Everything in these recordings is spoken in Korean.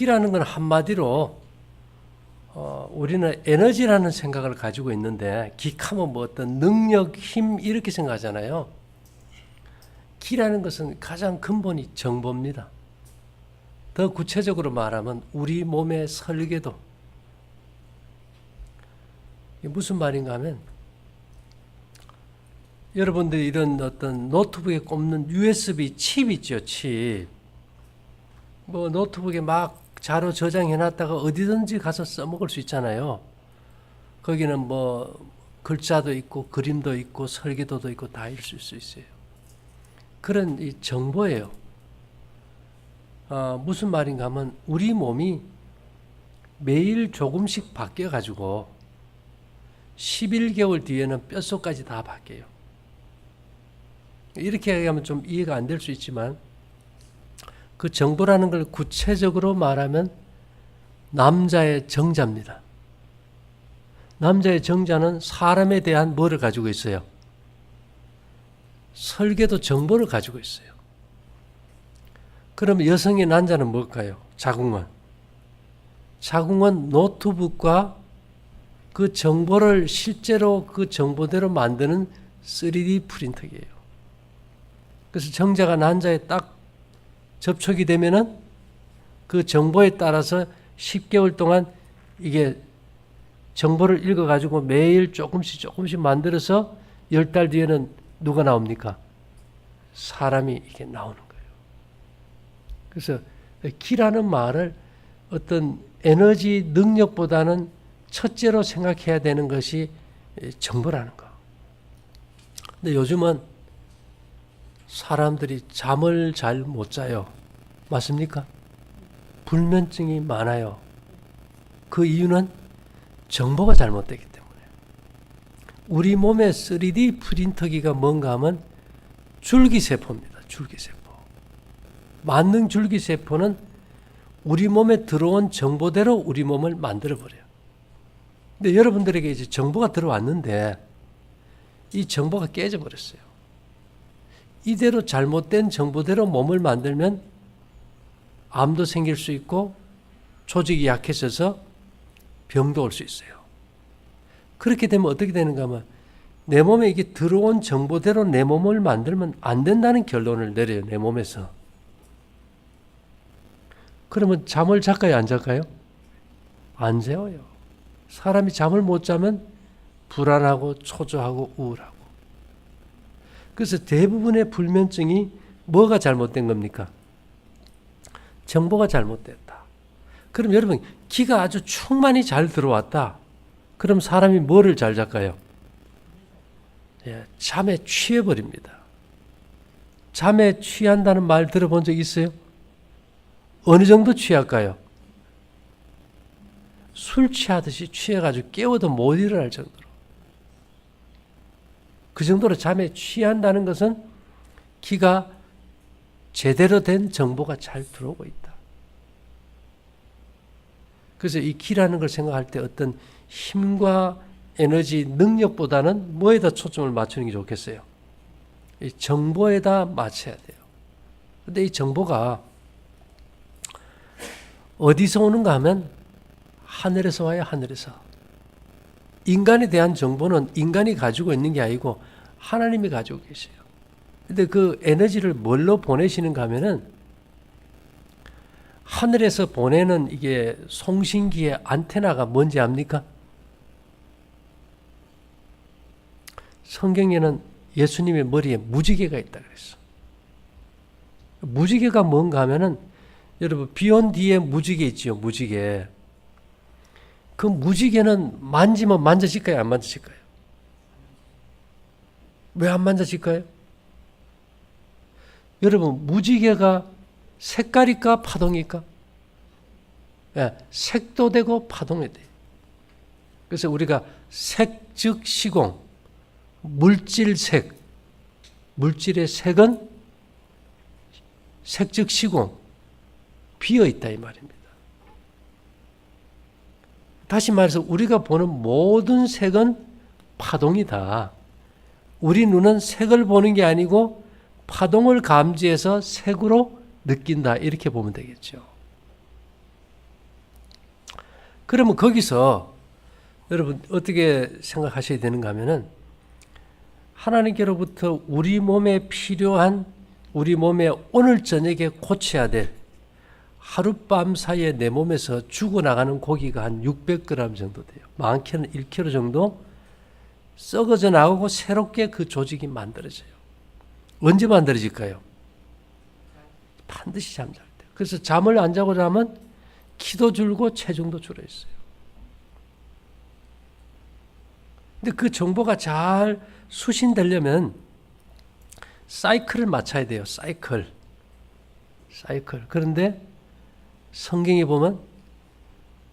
기라는 건 한마디로 우리는 에너지라는 생각을 가지고 있는데 기하면 뭐 어떤 능력, 힘 이렇게 생각하잖아요. 기라는 것은 가장 근본이 정보입니다. 더 구체적으로 말하면 우리 몸의 설계도. 이게 무슨 말인가 하면 여러분들이 이런 어떤 노트북에 꼽는 USB 칩 있죠, 칩. 뭐 노트북에 막 자료 저장해 놨다가 어디든지 가서 써먹을 수 있잖아요. 거기는 뭐 글자도 있고 그림도 있고 설계도도 있고 다 있을 수 있어요. 그런 이 정보예요. 무슨 말인가 하면 우리 몸이 매일 조금씩 바뀌어 가지고 11개월 뒤에는 뼛속까지 다 바뀌어요. 이렇게 얘기하면 좀 이해가 안 될 수 있지만 그 정보라는 걸 구체적으로 말하면 남자의 정자입니다. 남자의 정자는 사람에 대한 뭐를 가지고 있어요? 설계도 정보를 가지고 있어요. 그럼 여성의 난자는 뭘까요? 자궁원. 자궁원 노트북과 그 정보를 실제로 그 정보대로 만드는 3D 프린터기예요. 그래서 정자가 난자에 딱 접촉이 되면은 그 정보에 따라서 10개월 동안 이게 정보를 읽어가지고 매일 조금씩 만들어서 10달 뒤에는 누가 나옵니까? 사람이 이게 나오는 거예요. 그래서 기라는 말을 어떤 에너지 능력보다는 첫째로 생각해야 되는 것이 정보라는 거. 근데 요즘은 사람들이 잠을 잘 못 자요. 맞습니까? 불면증이 많아요. 그 이유는 정보가 잘못되기 때문에. 우리 몸의 3D 프린터기가 뭔가 하면 줄기세포입니다. 줄기세포. 만능 줄기세포는 우리 몸에 들어온 정보대로 우리 몸을 만들어버려요. 근데 여러분들에게 이제 정보가 들어왔는데 이 정보가 깨져버렸어요. 이대로 잘못된 정보대로 몸을 만들면 암도 생길 수 있고 조직이 약해져서 병도 올 수 있어요. 그렇게 되면 어떻게 되는가 하면 내 몸에 이게 들어온 정보대로 내 몸을 만들면 안 된다는 결론을 내려요. 내 몸에서. 그러면 잠을 잘까요? 안 잘까요? 안 재워요. 사람이 잠을 못 자면 불안하고 초조하고 우울하고. 그래서 대부분의 불면증이 뭐가 잘못된 겁니까? 정보가 잘못됐다. 그럼 여러분 기가 아주 충만히 잘 들어왔다. 그럼 사람이 뭐를 잘 잘까요? 잠에 취해버립니다. 잠에 취한다는 말 들어본 적 있어요? 어느 정도 취할까요? 술 취하듯이 취해가지고 깨워도 못 일어날 정도로. 그 정도로 잠에 취한다는 것은 기가 제대로 된 정보가 잘 들어오고 있다. 그래서 이 기라는 걸 생각할 때 어떤 힘과 에너지, 능력보다는 뭐에다 초점을 맞추는 게 좋겠어요? 이 정보에다 맞춰야 돼요. 근데 이 정보가 어디서 오는가 하면 하늘에서 와요, 하늘에서. 인간에 대한 정보는 인간이 가지고 있는 게 아니고 하나님이 가지고 계세요. 근데 그 에너지를 뭘로 보내시는가 하면은 하늘에서 보내는 이게 송신기의 안테나가 뭔지 압니까? 성경에는 예수님의 머리에 무지개가 있다 그랬어. 무지개가 뭔가 하면은 여러분 비온 뒤에 무지개 있지요, 무지개. 그 무지개는 만지면 만져질까요? 안 만져질까요? 왜 안 만져질까요? 여러분 무지개가 색깔일까 파동일까? 색도 되고 파동이 돼요. 그래서 우리가 색 즉 시공, 물질색, 물질의 색은 색 즉 시공, 비어있다 이 말입니다. 다시 말해서 우리가 보는 모든 색은 파동이다. 우리 눈은 색을 보는 게 아니고 파동을 감지해서 색으로 느낀다. 이렇게 보면 되겠죠. 그러면 거기서 여러분 어떻게 생각하셔야 되는가 하면은 하나님께로부터 우리 몸에 필요한 우리 몸에 오늘 저녁에 고쳐야 될 하룻밤 사이에 내 몸에서 죽어나가는 고기가 한 600g 정도 돼요. 많게는 1kg 정도 썩어져 나오고 새롭게 그 조직이 만들어져요. 언제 만들어질까요? 반드시 잠잘 때. 그래서 잠을 안 자고 자면 키도 줄고 체중도 줄어 있어요. 근데 그 정보가 잘 수신되려면 사이클을 맞춰야 돼요. 사이클. 그런데 성경에 보면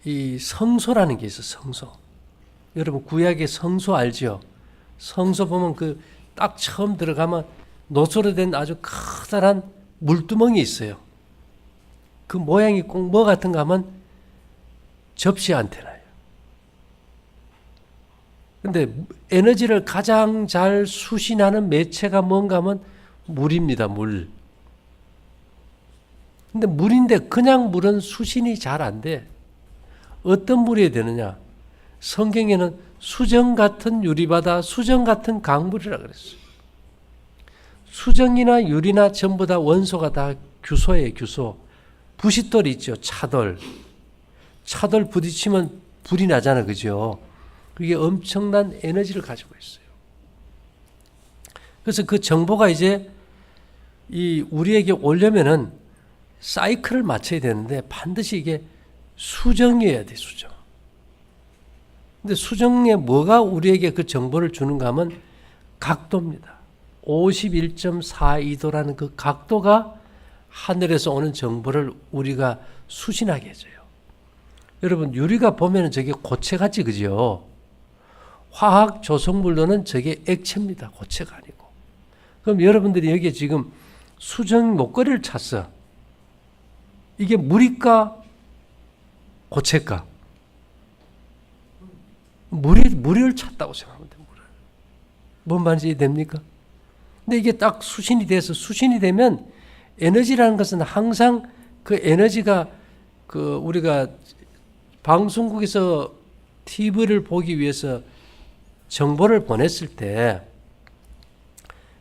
이 성소라는 게 있어요. 성소. 여러분 구약의 성소 알죠? 성소 보면 그 딱 처음 들어가면 노소로 된 아주 커다란 물두멍이 있어요. 그 모양이 꼭 뭐 같은가 하면 접시 안테나예요. 근데 에너지를 가장 잘 수신하는 매체가 뭔가 하면 물입니다. 물. 근데 물인데 그냥 물은 수신이 잘 안 돼. 어떤 물이 되느냐? 성경에는 수정 같은 유리바다, 수정 같은 강물이라 그랬어요. 수정이나 유리나 전부 다 원소가 다 규소예요, 규소. 부싯돌 있죠, 차돌. 차돌 부딪히면 불이 나잖아, 그죠? 그게 엄청난 에너지를 가지고 있어요. 그래서 그 정보가 이제 이 우리에게 오려면은 사이클을 맞춰야 되는데 반드시 이게 수정이어야 돼, 수정. 근데 수정에 뭐가 우리에게 그 정보를 주는가 하면 각도입니다. 51.42도라는 그 각도가 하늘에서 오는 정보를 우리가 수신하게 해줘요. 여러분 유리가 보면은 저게 고체같이 그죠? 화학 조성물로는 저게 액체입니다. 고체가 아니고. 그럼 여러분들이 여기에 지금 수정 목걸이를 찼어. 이게 물일까? 고체일까? 물을 찼다고 생각하면 돼요. 물을. 뭔 말인지 됩니까? 근데 이게 딱 수신이 돼서 수신이 되면 에너지라는 것은 항상 그 에너지가 그 우리가 방송국에서 TV를 보기 위해서 정보를 보냈을 때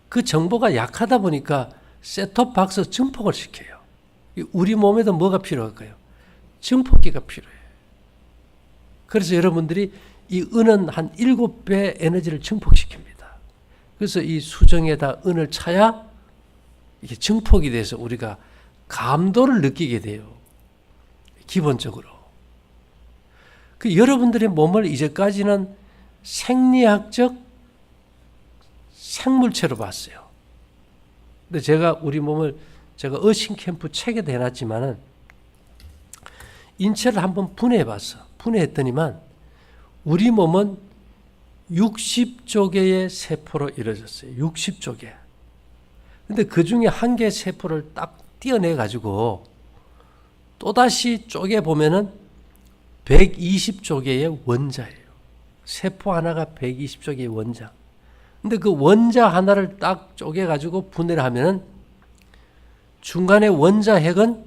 그 정보가 약하다 보니까 셋톱박스 증폭을 시켜요. 우리 몸에도 뭐가 필요할까요? 증폭기가 필요해요. 그래서 여러분들이 이 은은 한 7배 에너지를 증폭시킵니다. 그래서 이 수정에다 은을 차야 이게 증폭이 돼서 우리가 감도를 느끼게 돼요. 기본적으로. 그 여러분들의 몸을 이제까지는 생리학적 생물체로 봤어요. 근데 제가 우리 몸을 제가 어신 캠프 책에 내놨지만은 인체를 한번 분해해 봤어. 분해했더니만 우리 몸은 60조 개의 세포로 이루어졌어요. 60조 개. 근데 그 중에 한 개의 세포를 딱 떼어내 가지고 또다시 쪼개 보면은 120조 개의 원자예요. 세포 하나가 120조 개의 원자. 근데 그 원자 하나를 딱 쪼개 가지고 분해를 하면은 중간에 원자 핵은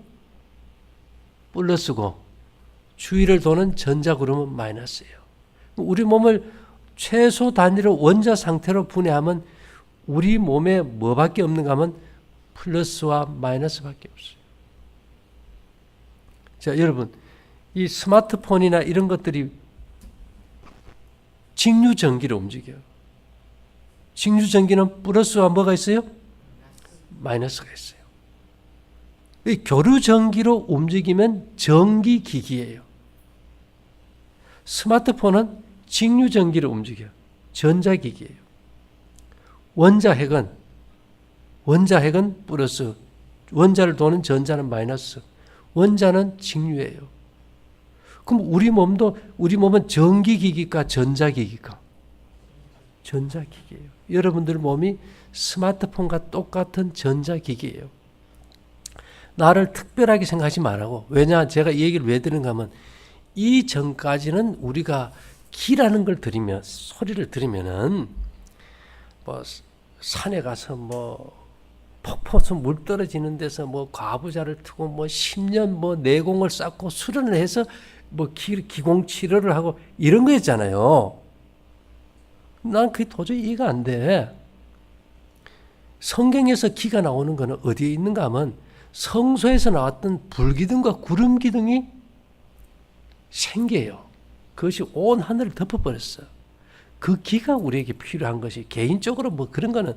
플러스고 주위를 도는 전자 그룹은 마이너스예요. 우리 몸을 최소 단위로 원자 상태로 분해하면 우리 몸에 뭐밖에 없는가 하면 플러스와 마이너스밖에 없어요. 자, 여러분, 이 스마트폰이나 이런 것들이 직류전기로 움직여요. 직류전기는 플러스와 뭐가 있어요? 마이너스가 있어요. 이 교류전기로 움직이면 전기기기예요. 스마트폰은 직류전기로 움직여요. 전자기기예요. 원자핵은 플러스, 원자를 도는 전자는 마이너스, 원자는 직류예요. 그럼 우리 몸은 전기기기일까 전자기기일까? 전자기기예요. 여러분들 몸이 스마트폰과 똑같은 전자기기예요. 나를 특별하게 생각하지 말라고. 왜냐, 제가 이 얘기를 왜 드는가 하면 이 전까지는 우리가 기라는 걸 들으면, 소리를 들으면은 뭐 산에 가서 뭐 폭포수 물 떨어지는 데서 뭐 과부자를 트고 뭐 10년 뭐 내공을 쌓고 수련을 해서 뭐 기공 치료를 하고 이런 거였잖아요. 난 그게 도저히 이해가 안 돼. 성경에서 기가 나오는 거는 어디에 있는가 하면 성소에서 나왔던 불기둥과 구름기둥이 생겨요. 그것이 온 하늘을 덮어버렸어요. 그 기가 우리에게 필요한 것이 개인적으로 뭐 그런 거는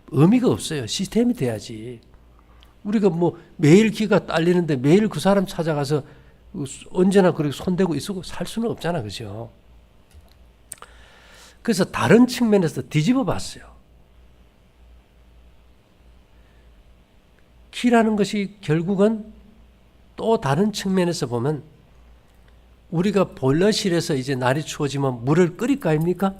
의미가 없어요. 시스템이 돼야지. 우리가 뭐 매일 기가 딸리는데 매일 그 사람 찾아가서 언제나 그렇게 손대고 있고 살 수는 없잖아. 그죠? 그래서 다른 측면에서 뒤집어 봤어요. 기라는 것이 결국은 또 다른 측면에서 보면 우리가 보일러실에서 이제 날이 추워지면 물을 끓일 거 아닙니까?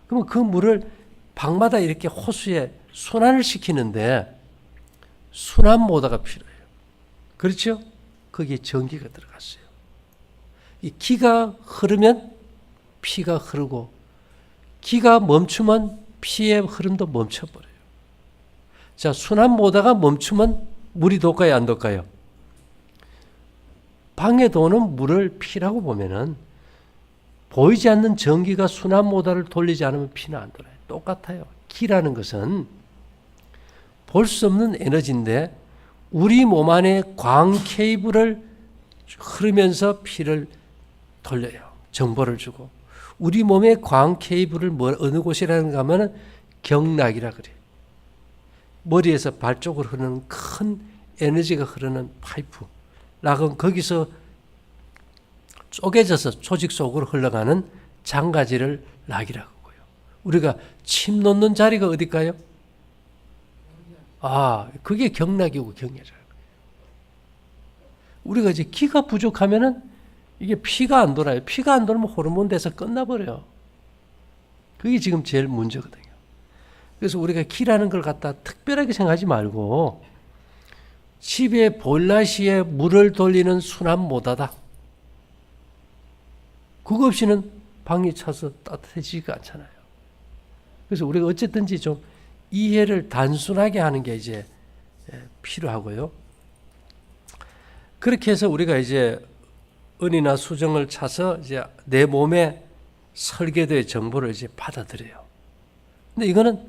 그러면 그 물을 방마다 이렇게 호수에 순환을 시키는데 순환 모터가 필요해요. 그렇죠? 거기에 전기가 들어갔어요. 이 기가 흐르면 피가 흐르고 기가 멈추면 피의 흐름도 멈춰버려요. 자, 순환 모터가 멈추면 물이 돋가요, 안 돋가요? 방에 도는 물을 피라고 보면은 보이지 않는 전기가 순환 모터를 돌리지 않으면 피는 안 돌아요. 똑같아요. 기라는 것은 볼 수 없는 에너지인데 우리 몸 안에 광 케이블을 흐르면서 피를 돌려요. 정보를 주고. 우리 몸의 광 케이블을 어느 곳이라는가 하면 경락이라 그래요. 머리에서 발 쪽으로 흐르는 큰 에너지가 흐르는 파이프. 락은 거기서 쪼개져서 조직 속으로 흘러가는 장가지를 락이라고 하고요. 우리가 침 놓는 자리가 어딜까요? 그게 경락이고 경혈이라고 해요. 우리가 이제 기가 부족하면은 이게 피가 안 돌아요. 피가 안 돌면 호르몬 돼서 끝나버려요. 그게 지금 제일 문제거든요. 그래서 우리가 기라는 걸 갖다 특별하게 생각하지 말고 집에 보일러시에 물을 돌리는 순환 모터다. 그거 없이는 방이 차서 따뜻해지지가 않잖아요. 그래서 우리가 어쨌든지 좀 이해를 단순하게 하는 게 이제 필요하고요. 그렇게 해서 우리가 이제 은이나 수정을 차서 이제 내 몸에 설계도의 정보를 이제 받아들여요. 근데 이거는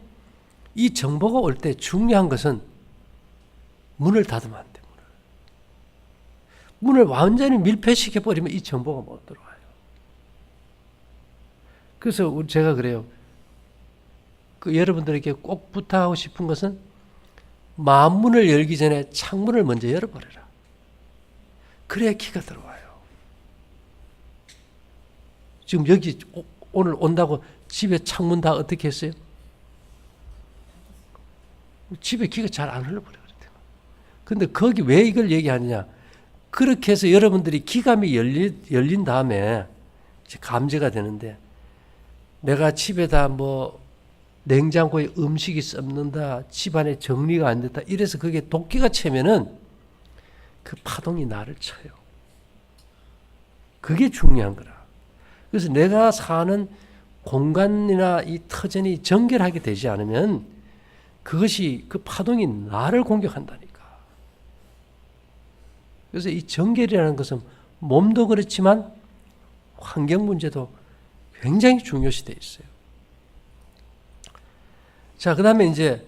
이 정보가 올 때 중요한 것은 문을 닫으면 안 돼. 문을 완전히 밀폐시켜 버리면 이 정보가 못 들어와요. 그래서 제가 그래요. 여러분들에게 꼭 부탁하고 싶은 것은 마음문을 열기 전에 창문을 먼저 열어버려라. 그래야 기가 들어와요. 지금 여기 오늘 온다고 집에 창문 다 어떻게 했어요? 집에 기가 잘 안 흘러버려요. 근데 거기 왜 이걸 얘기하느냐? 그렇게 해서 여러분들이 기감이 열린 다음에 이제 감지가 되는데 내가 집에다 뭐 냉장고에 음식이 썩는다, 집안에 정리가 안 됐다, 이래서 그게 도끼가 채면은 그 파동이 나를 쳐요. 그게 중요한 거라. 그래서 내가 사는 공간이나 이 터전이 정결하게 되지 않으면 그것이 그 파동이 나를 공격한다니까. 그래서 이 정결이라는 것은 몸도 그렇지만 환경 문제도 굉장히 중요시 되어 있어요. 자, 그 다음에 이제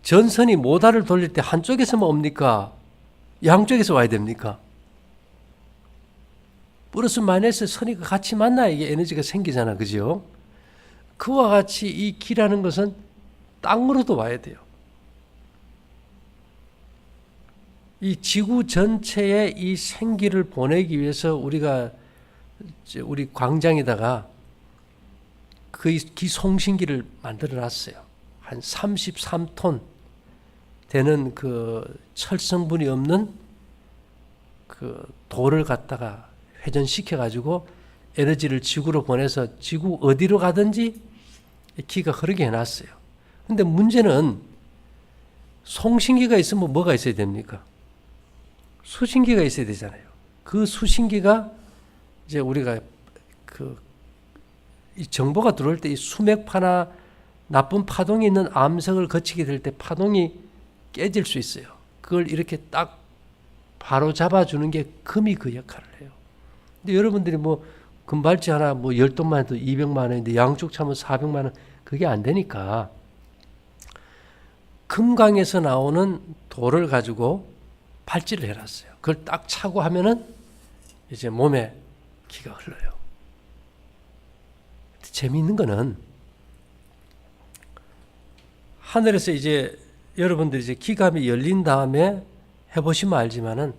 전선이 모터를 돌릴 때 한쪽에서만 옵니까? 양쪽에서 와야 됩니까? 플러스 마이너스 선이 같이 만나야 이게 에너지가 생기잖아. 그죠? 그와 같이 이 기라는 것은 땅으로도 와야 돼요. 이 지구 전체에 이 생기를 보내기 위해서 우리가 우리 광장에다가 그 기송신기를 만들어 놨어요. 한 33톤 되는 그 철성분이 없는 그 돌을 갖다가 회전시켜 가지고 에너지를 지구로 보내서 지구 어디로 가든지 기가 흐르게 해놨어요. 근데 문제는 송신기가 있으면 뭐가 있어야 됩니까? 수신기가 있어야 되잖아요. 그 수신기가 이제 우리가 이 정보가 들어올 때 이 수맥파나 나쁜 파동이 있는 암석을 거치게 될 때 파동이 깨질 수 있어요. 그걸 이렇게 딱 바로 잡아주는 게 금이 그 역할을 해요. 근데 여러분들이 뭐 금발찌 하나 뭐 10돈만 해도 200만 원인데 양쪽 차면 400만 원 그게 안 되니까 금강에서 나오는 돌을 가지고 발찌를 해놨어요. 그걸 딱 차고 하면은 이제 몸에 기가 흘러요. 재미있는 거는 하늘에서 이제 여러분들이 이제 기감이 열린 다음에 해보시면 알지만은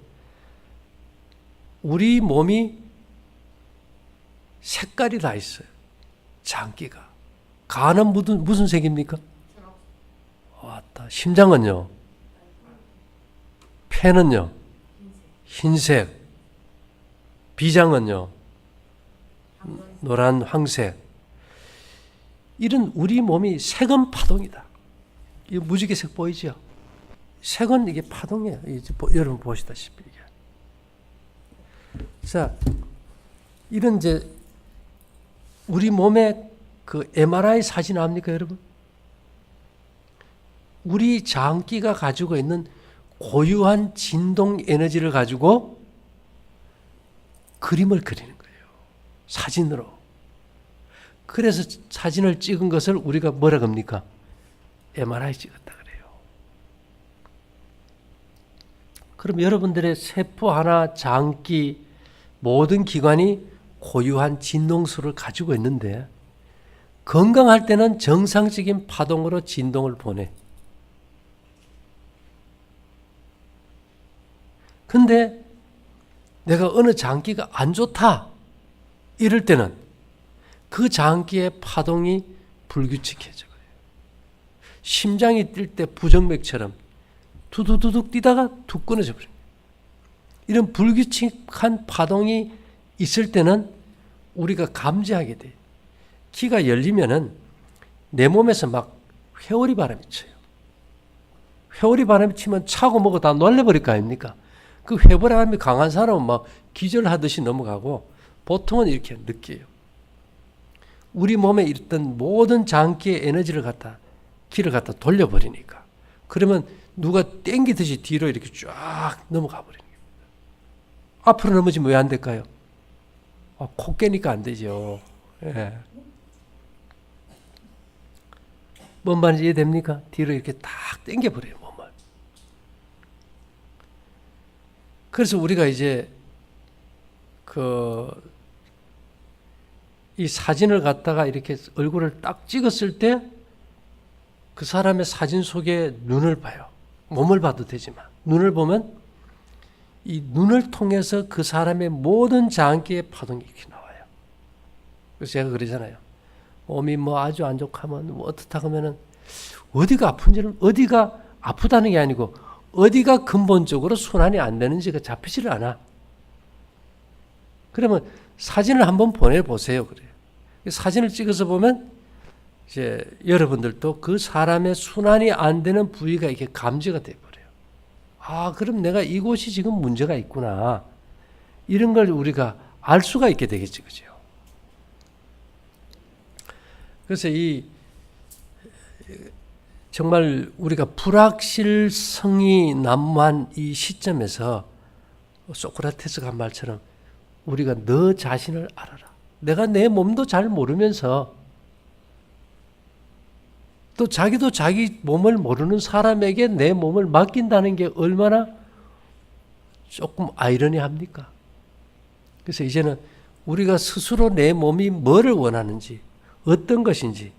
우리 몸이 색깔이 다 있어요. 장기가. 간은 무슨 색입니까? 왔다. 심장은요? 폐는요? 흰색. 비장은요? 노란, 황색. 이런 우리 몸이 색은 파동이다. 이 무지개색 보이죠? 색은 이게 파동이에요. 여러분 보시다시피. 자, 이런 이제 우리 몸에 그 MRI 사진 압니까, 여러분? 우리 장기가 가지고 있는 고유한 진동 에너지를 가지고 그림을 그리는 거예요. 사진으로. 그래서 사진을 찍은 것을 우리가 뭐라 합니까? MRI 찍었다 그래요. 그럼 여러분들의 세포 하나, 장기, 모든 기관이 고유한 진동수를 가지고 있는데 건강할 때는 정상적인 파동으로 진동을 보내. 근데 내가 어느 장기가 안 좋다 이럴 때는 그 장기의 파동이 불규칙해져 버려요. 심장이 뛸 때 부정맥처럼 두두두둑 뛰다가 툭 끊어져 버려요. 이런 불규칙한 파동이 있을 때는 우리가 감지하게 돼요. 기가 열리면은 내 몸에서 막 회오리 바람이 쳐요. 회오리 바람이 치면 차고 뭐고 다 놀래버릴 거 아닙니까? 그 회오리 바람이 강한 사람은 막 기절하듯이 넘어가고 보통은 이렇게 느껴요. 우리 몸에 있던 모든 장기의 에너지를 기를 갖다 돌려버리니까. 그러면 누가 땡기듯이 뒤로 이렇게 쫙 넘어가 버리는 겁니다. 앞으로 넘어지면 왜 안 될까요? 코 깨니까 안 되죠. 예. 뭔 말인지 이해됩니까? 뒤로 이렇게 딱 당겨버려요, 몸을. 그래서 우리가 이제 이 사진을 갖다가 이렇게 얼굴을 딱 찍었을 때 그 사람의 사진 속에 눈을 봐요. 몸을 봐도 되지만 눈을 보면 이 눈을 통해서 그 사람의 모든 장기의 파동이 이렇게 나와요. 그래서 제가 그러잖아요. 몸이 뭐 아주 안 좋고 하면 뭐 어떻다 하면은 어디가 아픈지를 어디가 아프다는 게 아니고 어디가 근본적으로 순환이 안 되는지가 잡히지를 않아. 그러면 사진을 한번 보내보세요. 그래요. 사진을 찍어서 보면 이제 여러분들도 그 사람의 순환이 안 되는 부위가 이렇게 감지가 돼버려요. 아, 그럼 내가 이곳이 지금 문제가 있구나. 이런 걸 우리가 알 수가 있게 되겠지, 그죠? 그래서 정말 우리가 불확실성이 난무한 이 시점에서 소크라테스가 한 말처럼 우리가 너 자신을 알아라. 내가 내 몸도 잘 모르면서 또 자기도 자기 몸을 모르는 사람에게 내 몸을 맡긴다는 게 얼마나 조금 아이러니합니까? 그래서 이제는 우리가 스스로 내 몸이 뭐를 원하는지 어떤 것인지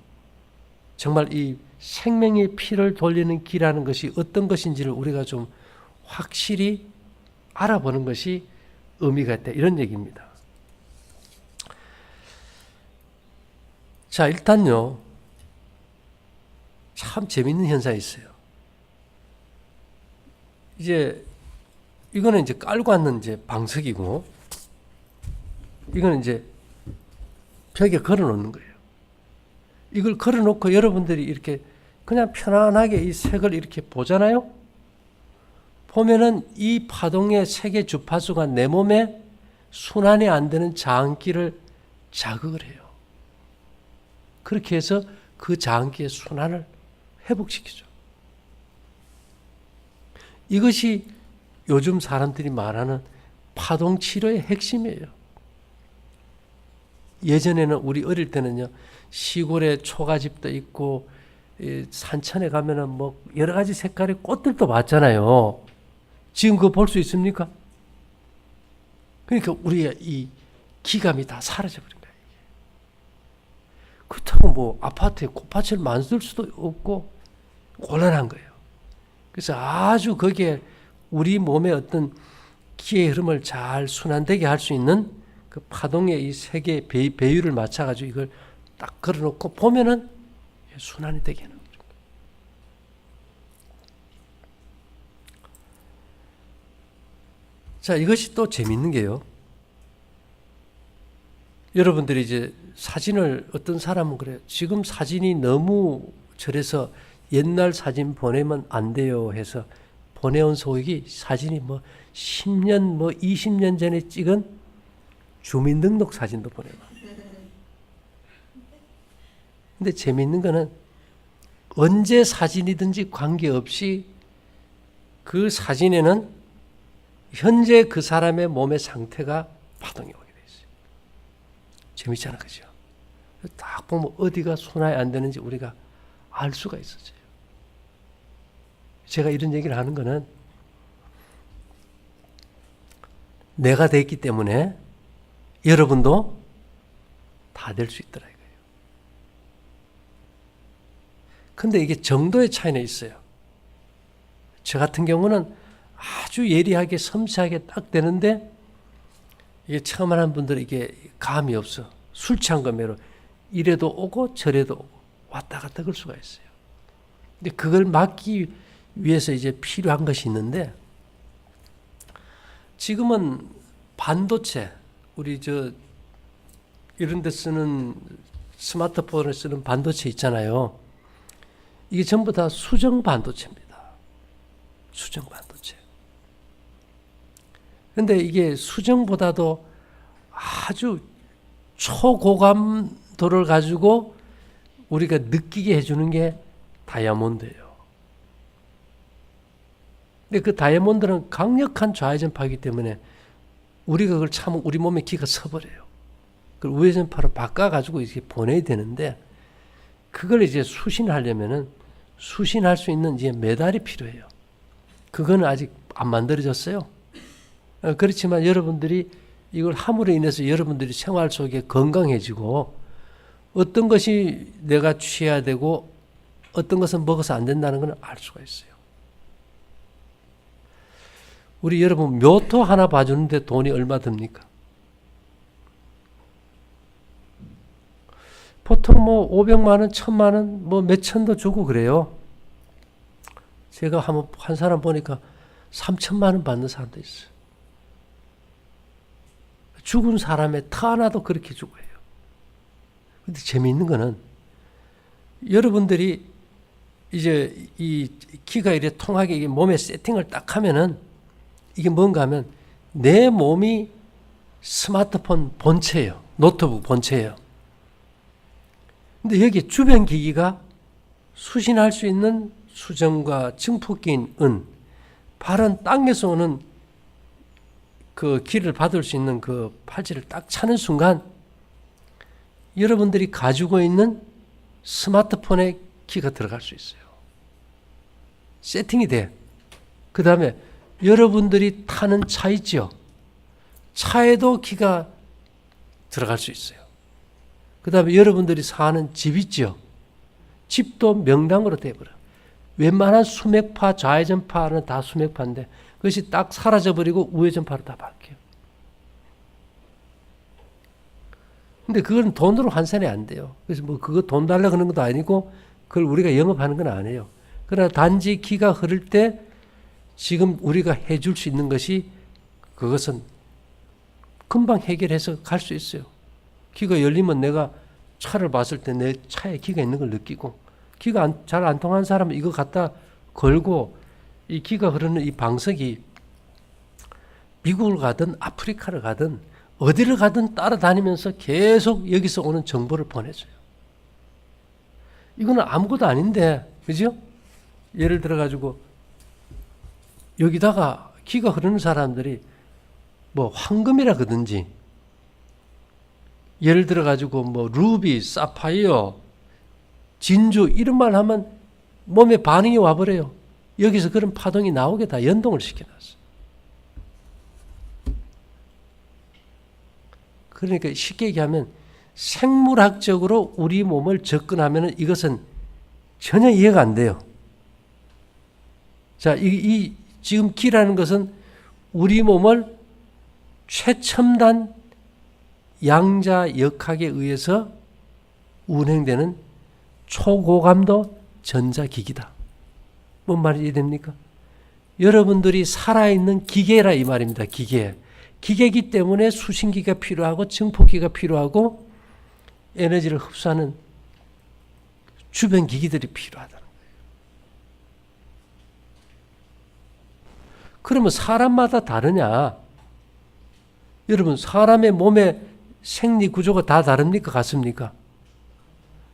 정말 이 생명의 피를 돌리는 기라는 것이 어떤 것인지를 우리가 좀 확실히 알아보는 것이 의미가 있다. 이런 얘기입니다. 자, 일단요. 참 재밌는 현상이 있어요. 이제 이거는 이제 깔고 앉는 이제 방석이고 이거는 이제 벽에 걸어 놓는 거예요. 이걸 걸어 놓고 여러분들이 이렇게 그냥 편안하게 이 색을 이렇게 보잖아요. 보면은 이 파동의 색의 주파수가 내 몸에 순환이 안 되는 장기를 자극을 해요. 그렇게 해서 그 장기의 순환을 회복시키죠. 이것이 요즘 사람들이 말하는 파동 치료의 핵심이에요. 예전에는 우리 어릴 때는요, 시골에 초가집도 있고 산천에 가면은 뭐 여러 가지 색깔의 꽃들도 봤잖아요. 지금 그거 볼 수 있습니까? 그러니까 우리의 이 기감이 다 사라져버린 거예요. 그렇다고 뭐 아파트에 꽃밭을 만들 수도 없고 곤란한 거예요. 그래서 아주 거기에 우리 몸의 어떤 기의 흐름을 잘 순환되게 할 수 있는 그 파동의 이 세 개의 배율을 맞춰가지고 이걸 딱 걸어놓고 보면은 순환이 되게 하는 거예요. 자, 이것이 또 재밌는 게요. 여러분들이 이제 사진을 어떤 사람은 그래요. 지금 사진이 너무 저래서 옛날 사진 보내면 안 돼요 해서 보내온 소액이 사진이 뭐 10년 뭐 20년 전에 찍은 주민등록 사진도 보내요. 근데 재미있는 거는 언제 사진이든지 관계없이 그 사진에는 현재 그 사람의 몸의 상태가 파동이 오게 돼 있어요. 재밌잖아, 그죠? 딱 보면 어디가 순환이 안 되는지 우리가 알 수가 있었어요. 제가 이런 얘기를 하는 거는 내가 됐기 때문에 여러분도 다 될 수 있더라 이거예요. 근데 이게 정도의 차이는 있어요. 저 같은 경우는 아주 예리하게 섬세하게 딱 되는데 이게 처음 하는 분들은 이게 감이 없어. 술 취한 거매로 이래도 오고 저래도 오고 왔다 갔다 그럴 수가 있어요. 근데 그걸 막기 위해서 이제 필요한 것이 있는데 지금은 반도체 우리 저 이런 데 쓰는 스마트폰을 쓰는 반도체 있잖아요. 이게 전부 다 수정 반도체입니다. 수정 반도체. 근데 이게 수정보다도 아주 초고감도를 가지고 우리가 느끼게 해주는 게 다이아몬드예요. 근데 그 다이아몬드는 강력한 좌회전파이기 때문에 우리가 그걸 참으면 우리 몸에 기가 서버려요. 그걸 우회전파로 바꿔가지고 이렇게 보내야 되는데 그걸 이제 수신하려면은 수신할 수 있는 이제 메달이 필요해요. 그거는 아직 안 만들어졌어요. 그렇지만 여러분들이 이걸 함으로 인해서 여러분들이 생활 속에 건강해지고 어떤 것이 내가 취해야 되고 어떤 것은 먹어서 안 된다는 건 알 수가 있어요. 우리 여러분 묘토 하나 봐주는데 돈이 얼마 듭니까? 보통 뭐 500만 원, 1000만 원, 뭐 몇천도 주고 그래요. 제가 한 사람 보니까 3천만 원 받는 사람도 있어요. 죽은 사람의 터 하나도 그렇게 주고 해요. 근데 재미있는 거는 여러분들이 이제 이 기가 이렇게 통하게 몸에 세팅을 딱 하면은 이게 뭔가 하면 내 몸이 스마트폰 본체예요. 노트북 본체예요. 근데 여기 주변 기기가 수신할 수 있는 수정과 증폭기인 은, 발은 땅에서 오는 그 기를 받을 수 있는 그 팔찌를 딱 차는 순간 여러분들이 가지고 있는 스마트폰에 기가 들어갈 수 있어요. 세팅이 돼. 그 다음에 여러분들이 타는 차 있죠. 차에도 기가 들어갈 수 있어요. 그 다음에 여러분들이 사는 집 있죠. 집도 명당으로 돼버려. 웬만한 수맥파, 좌회전파는 다 수맥파인데 그것이 딱 사라져버리고 우회전파로 다 바뀌어요. 근데 그건 돈으로 환산이 안 돼요. 그래서 뭐 그거 돈 달라고 하는 것도 아니고 그걸 우리가 영업하는 건 아니에요. 그러나 단지 기가 흐를 때 지금 우리가 해줄 수 있는 것이 그것은 금방 해결해서 갈 수 있어요. 기가 열리면 내가 차를 봤을 때 내 차에 기가 있는 걸 느끼고 기가 잘 안 통하는 사람은 이거 갖다 걸고 이 기가 흐르는 이 방석이 미국을 가든 아프리카를 가든 어디를 가든 따라다니면서 계속 여기서 오는 정보를 보내줘요. 이거는 아무것도 아닌데, 그죠? 예를 들어가지고 여기다가 기가 흐르는 사람들이 뭐 황금이라 그러든지 예를 들어 가지고 뭐 루비, 사파이어, 진주 이런 말 하면 몸에 반응이 와버려요. 여기서 그런 파동이 나오게 다 연동을 시켜놨어요. 그러니까 쉽게 얘기하면 생물학적으로 우리 몸을 접근하면 이것은 전혀 이해가 안 돼요. 자, 이 지금 기라는 것은 우리 몸을 최첨단 양자 역학에 의해서 운행되는 초고감도 전자기기다. 뭔 말이 이해됩니까? 여러분들이 살아있는 기계라 이 말입니다. 기계. 기계이기 때문에 수신기가 필요하고 증폭기가 필요하고 에너지를 흡수하는 주변 기기들이 필요하다는 거예요. 그러면 사람마다 다르냐? 여러분 사람의 몸의 생리 구조가 다 다릅니까? 같습니까?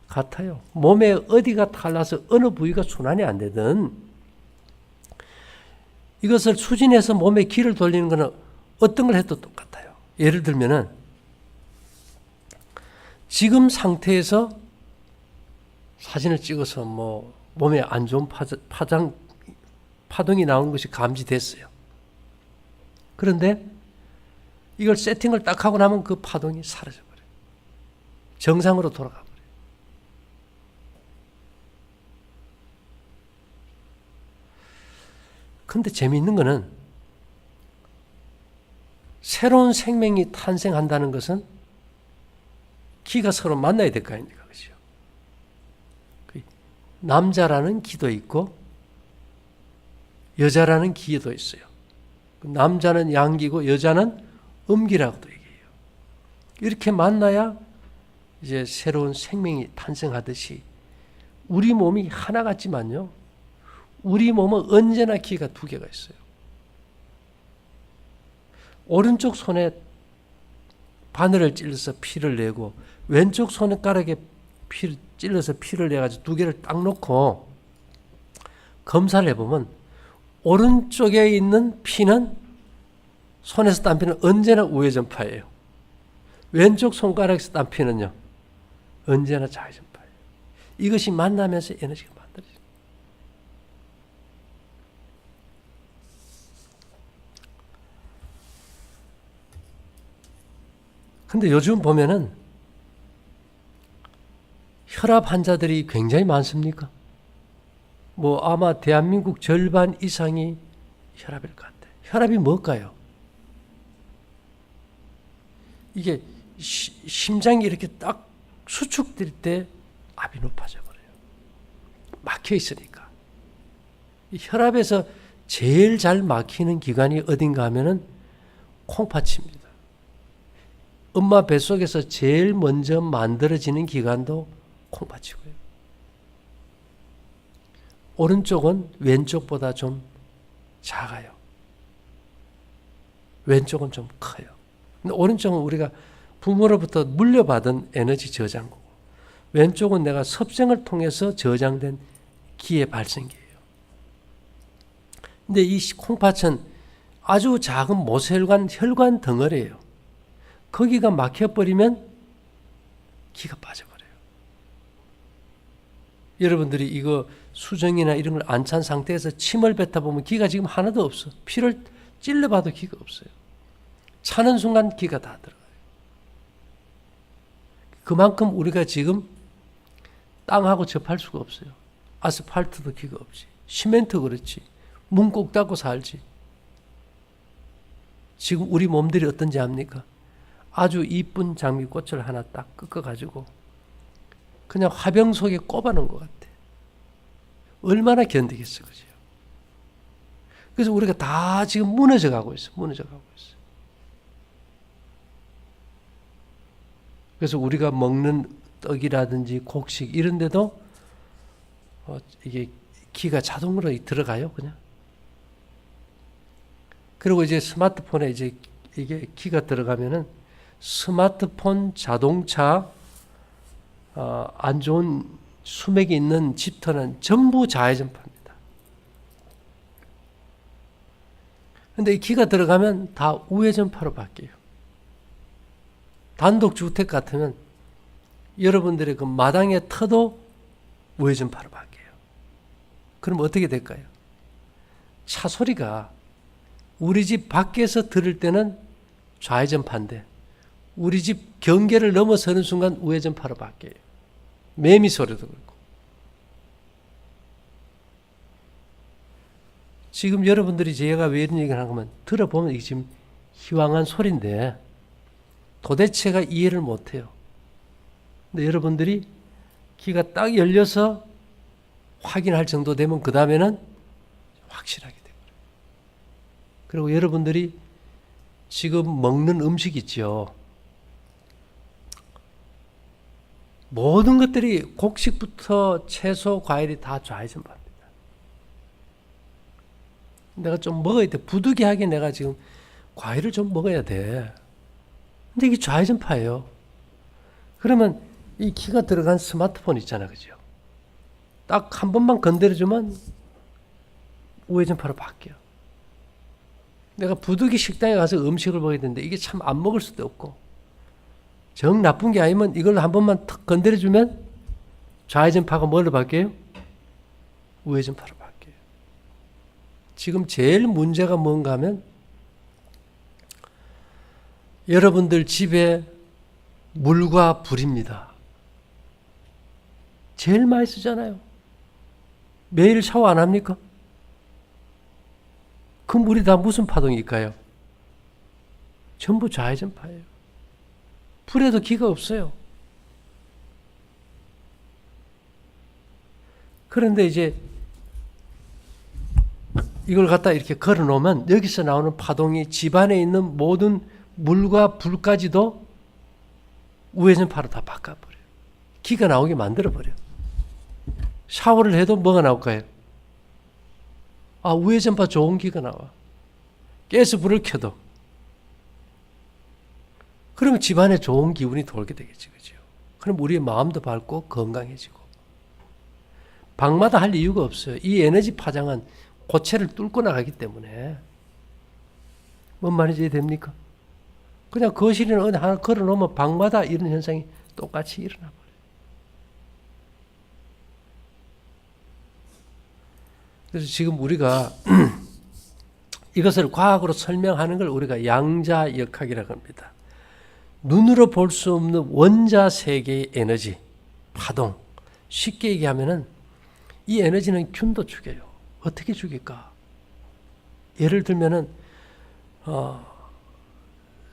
같아요. 몸에 어디가 탈나서 어느 부위가 순환이 안 되든 이것을 수진해서 몸에 기를 돌리는 것은 어떤 걸 해도 똑같아요. 예를 들면은 지금 상태에서 사진을 찍어서 뭐 몸에 안 좋은 파동이 나오는 것이 감지됐어요. 그런데 이걸 세팅을 딱 하고 나면 그 파동이 사라져버려요. 정상으로 돌아가 버려요. 근데 재미있는 거는 새로운 생명이 탄생한다는 것은 기가 서로 만나야 될 거 아닙니까? 그렇죠? 남자라는 기도 있고 여자라는 기도 있어요. 남자는 양기고 여자는 음기라고도 얘기해요. 이렇게 만나야 이제 새로운 생명이 탄생하듯이 우리 몸이 하나 같지만요. 우리 몸은 언제나 기가 두 개가 있어요. 오른쪽 손에 바늘을 찔러서 피를 내고 왼쪽 손가락에 피를 찔러서 피를 내가지고 두 개를 딱 놓고 검사를 해보면 오른쪽에 있는 피는 손에서 딴 피는 언제나 우회전파예요. 왼쪽 손가락에서 딴 피는요. 언제나 좌회전파예요. 이것이 만나면서 에너지가 만들어져요. 근데 요즘 보면은 혈압 환자들이 굉장히 많습니까? 뭐 아마 대한민국 절반 이상이 혈압일 것 같아요. 혈압이 뭘까요? 이게 심장이 이렇게 딱 수축될 때 압이 높아져 버려요. 막혀 있으니까. 이 혈압에서 제일 잘 막히는 기관이 어딘가 하면은 콩팥입니다. 엄마 뱃속에서 제일 먼저 만들어지는 기관도 콩팥이고요. 오른쪽은 왼쪽보다 좀 작아요. 왼쪽은 좀 커요. 근데 오른쪽은 우리가 부모로부터 물려받은 에너지 저장고고 왼쪽은 내가 섭생을 통해서 저장된 기의 발생기예요. 근데 이 콩팥은 아주 작은 모세혈관 혈관 덩어리예요. 거기가 막혀버리면 기가 빠져버려요. 여러분들이 이거 수정이나 이런 걸 안 찬 상태에서 침을 뱉다 보면 기가 지금 하나도 없어. 피를 찔러봐도 기가 없어요. 차는 순간 기가 다 들어가요. 그만큼 우리가 지금 땅하고 접할 수가 없어요. 아스팔트도 기가 없지. 시멘트 그렇지. 문 꼭 닫고 살지. 지금 우리 몸들이 어떤지 압니까? 아주 이쁜 장미꽃을 하나 딱 꺾어가지고 그냥 화병 속에 꼽아놓은 것 같아. 얼마나 견디겠어, 그죠? 그래서 우리가 다 지금 무너져 가고 있어. 무너져 가고 있어. 그래서 우리가 먹는 떡이라든지 곡식 이런 데도 이게 기가 자동으로 들어가요, 그냥. 그리고 이제 스마트폰에 이제 이게 기가 들어가면은 스마트폰, 자동차, 안 좋은 수맥이 있는 집터는 전부 좌회전파입니다. 근데 이 기가 들어가면 다 우회전파로 바뀌어요. 단독주택 같으면 여러분들의 그 마당의 터도 우회전파로 바뀌어요. 그럼 어떻게 될까요? 차 소리가 우리 집 밖에서 들을 때는 좌회전파인데 우리 집 경계를 넘어서는 순간 우회전파로 바뀌어요. 매미 소리도 그렇고. 지금 여러분들이 제가 왜 이런 얘기를 하는 거면 들어보면 이게 지금 희왕한 소리인데 도대체가 이해를 못해요. 근데 여러분들이 귀가 딱 열려서 확인할 정도 되면 그 다음에는 확실하게 돼요. 그리고 여러분들이 지금 먹는 음식 있죠. 모든 것들이 곡식부터 채소, 과일이 다 좌회전파입니다. 내가 좀 먹어야 돼. 부득이하게 내가 지금 과일을 좀 먹어야 돼. 근데 이게 좌회전파예요. 그러면 이 키가 들어간 스마트폰 있잖아. 그죠? 딱 한 번만 건드려주면 우회전파로 바뀌어. 내가 부득이 식당에 가서 음식을 먹어야 되는데 이게 참 안 먹을 수도 없고 정 나쁜 게 아니면 이걸 한 번만 턱 건드려주면 좌회전파가 뭘로 바뀌어요? 우회전파로 바뀌어요. 지금 제일 문제가 뭔가 하면 여러분들 집에 물과 불입니다. 제일 많이 쓰잖아요. 매일 샤워 안 합니까? 그 물이 다 무슨 파동일까요? 전부 좌회전파예요. 불에도 기가 없어요. 그런데 이제 이걸 갖다 이렇게 걸어 놓으면 여기서 나오는 파동이 집안에 있는 모든 물과 불까지도 우회전파로 다 바꿔버려요. 기가 나오게 만들어버려요. 샤워를 해도 뭐가 나올까요? 아, 우회전파 좋은 기가 나와. 가스불을 켜도. 그러면 집안에 좋은 기운이 돌게 되겠지. 그죠? 그럼 우리의 마음도 밝고 건강해지고. 방마다 할 이유가 없어요. 이 에너지 파장은 고체를 뚫고 나가기 때문에. 뭔 말인지 이해됩니까? 그냥 거실에 어디 하나 걸어 놓으면 방마다 이런 현상이 똑같이 일어나 버려요. 그래서 지금 우리가 이것을 과학으로 설명하는 걸 우리가 양자역학이라고 합니다. 눈으로 볼 수 없는 원자 세계의 에너지, 파동. 쉽게 얘기하면은 이 에너지는 균도 죽여요. 어떻게 죽일까? 예를 들면은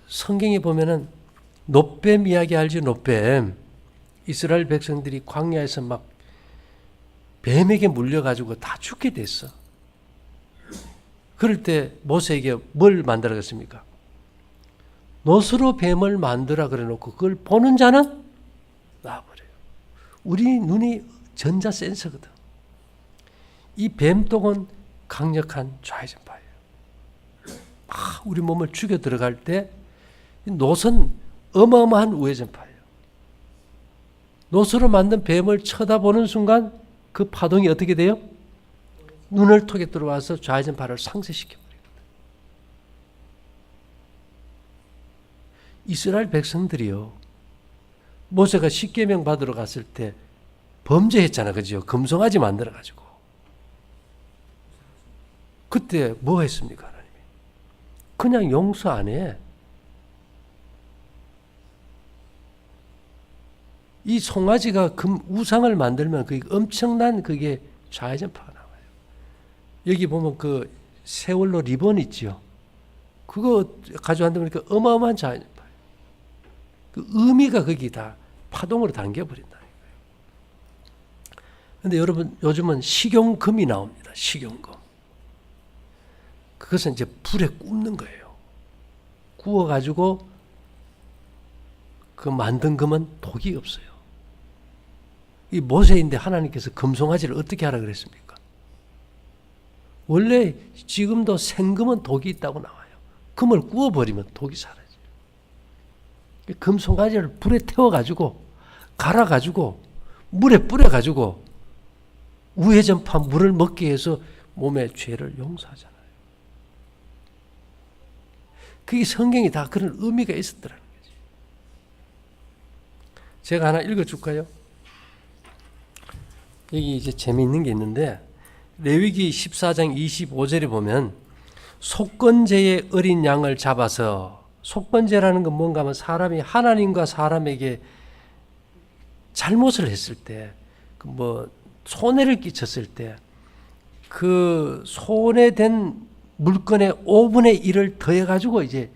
성경에 보면은 놋뱀 이야기 알죠? 놋뱀. 이스라엘 백성들이 광야에서 막 뱀에게 물려가지고 다 죽게 됐어. 그럴 때 모세에게 뭘 만들어갔습니까? 놋으로 뱀을 만들어 그래 놓고 그걸 보는 자는 놔버려요. 우리 눈이 전자 센서거든. 이 뱀독은 강력한 좌회전파예요. 우리 몸을 죽여 들어갈 때 놋은 어마어마한 우회전파예요. 놋으로 만든 뱀을 쳐다보는 순간 그 파동이 어떻게 돼요? 눈을 통해 들어와서 좌회전파를 상쇄시켜버리거든. 이스라엘 백성들이요. 모세가 십계명 받으러 갔을 때 범죄했잖아. 그죠? 금송아지 만들어가지고. 그때 뭐 했습니까? 하나님이? 그냥 용서 안 해. 이 송아지가 우상을 만들면 그게 엄청난 그게 좌회전파가 나와요. 여기 보면 그 세월로 리본 있죠. 그거 가져간다 보니까 어마어마한 좌회전파예요. 그 의미가 거기 다 파동으로 당겨버린다. 그런데 여러분 요즘은 식용금이 나옵니다. 식용금. 그것은 이제 불에 굽는 거예요. 구워가지고 그 만든 금은 독이 없어요. 이 모세인데 하나님께서 금송아지를 어떻게 하라 그랬습니까? 원래 지금도 생금은 독이 있다고 나와요. 금을 구워버리면 독이 사라져요. 금송아지를 불에 태워가지고 갈아가지고 물에 뿌려가지고 우회전파 물을 먹게 해서 몸의 죄를 용서하잖아요. 그게 성경이 다 그런 의미가 있었더라는 거지. 제가 하나 읽어줄까요? 여기 이제 재미있는 게 있는데 레위기 14장 25절에 보면 속건제의 어린 양을 잡아서, 속건제라는 건 뭔가 하면 사람이 하나님과 사람에게 잘못을 했을 때, 뭐 손해를 끼쳤을 때 그 손해된 물건의 5분의 1을 더해가지고 이제